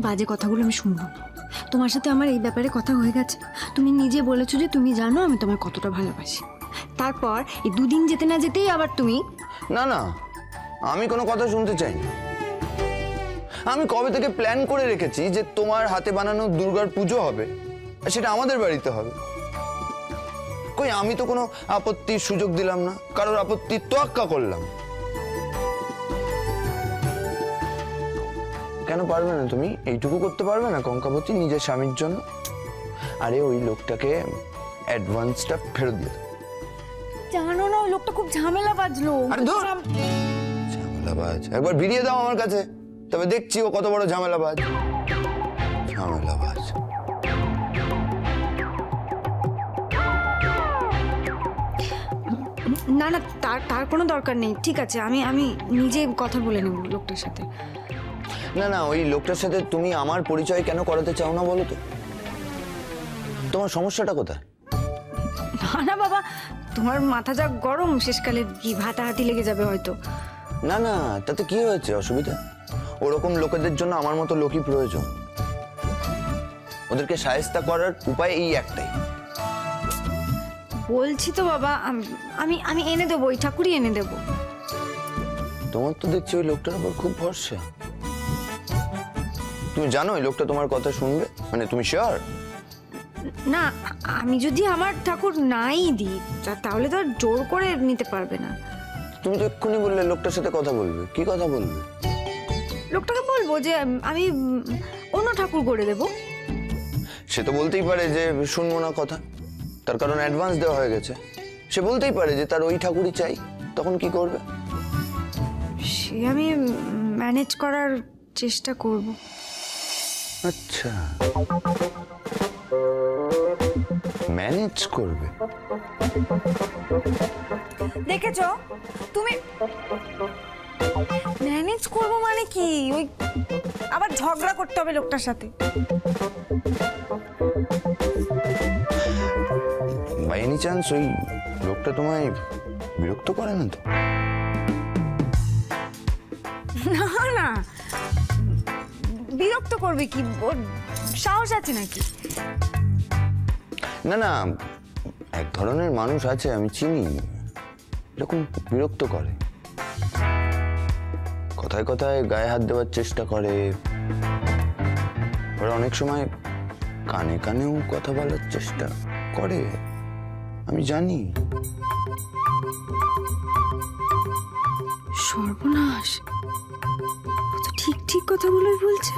বাজে কথাগুলো আমি শুনবো না। তোমার সাথে আমার এই ব্যাপারে কথা হয়ে গেছে। তুমি নিজে বলেছো যে তুমি জানো আমি তোমায় কতটা ভালোবাসি। তারপর এই দুদিন যেতে না যেতেই আবার তুমি... না না, আমি কোনো কথা শুনতে চাই না। আমি কবে থেকে প্ল্যান করে রেখেছি যে তোমার হাতে বানানো দুর্গার পুজো হবে, আর সেটা আমাদের বাড়িতে হবে। কই আমি তো কোনো আপত্তির সুযোগ দিলাম না, কারোর আপত্তির তোয়াক্কা করলাম। কেন পারবে না? তুমি এইটুকু করতে পারবে না কঙ্কাবতী নিজের স্বামীর জন্য? আরে ওই লোকটাকে অ্যাডভান্সটা ফেরত দিয়ে দাও। জানো না ওই লোকটা খুব ঝামেলা বাজলো। আরে ধুর, ঝামেলাবাজ একবার ভিড়িয়ে দাও আমার কাছে, তবে দেখছি ও কত বড় ঝামেলাবাজ। ঝামেলাবাজ। না না, তার তার কোনো দরকার নেই। ঠিক আছে, আমি আমি নিজে কথা বলে নেব লোকটার সাথে। না না, ওই লোকটার সাথে তুমি আমার পরিচয় কেন করাতে চাও না বলো তো? তোমার সমস্যাটা কোথায়? না না বাবা, তোমার মাথা যা গরম, শেষকালে কি হাতাহাতি লেগে যাবে হয়তো। না না, তাতে কি হয়েছে? অসুবিধা? ওরকম লোকেদের জন্য আমার মতো লোকই প্রয়োজন। ওদেরকে শায়েস্তা করার উপায় এই একটাই। বলছি তো বাবা, আমি আমি এনে দেবো, ওই ঠাকুরই এনে দেবো। তোমার তো দেখছি ওই লোকটার উপর খুব ভরসা। তুমি জানো ওই লোকটা তোমার কথা শুনবে? মানে তুমি শিওর? না, আমি যদি আমার ঠাকুর নাই দিই তাহলে তো আর জোর করে নিতে পারবে না। তুমি তো এক্ষুনি বললে লোকটার সাথে কথা বলবে। কি কথা বলবে? লোকটাকে বলবো যে আমি অন্য ঠাকুর করে দেবো। সে তো বলতেই পারে যে শুনবো না কথা, তার কারণ অ্যাডভান্স দেওয়া হয়ে গেছে। সে বলতেই পারে যে তার ওই ঠাকুরই চাই। তখন কি করবে? সে আমি ম্যানেজ করার চেষ্টা করব। আচ্ছা, ম্যানেজ করবে। দেখেছো তুমি, ম্যানেজ করব মানে কি? ওই আবার ঝগড়া করতে হবে লোকটার সাথে। বাই এনি চান্স ওই লোকটা তোমায় বিরক্ত করে না তো? না না, বিরক্ত করবে কি? ওর সাহস আছে নাকি? না না, এক ধরনের মানুষ আছে আমি চিনি, এরকম বিরক্ত করে। কথায় কথায় গায়ে হাত দেওয়ার চেষ্টা করে, ওরা অনেক সময় কানে কানেও কথা বলার চেষ্টা করে, আমি জানি। সর্বনাশ, ও তো ঠিক ঠিক কথাগুলোই বলছে।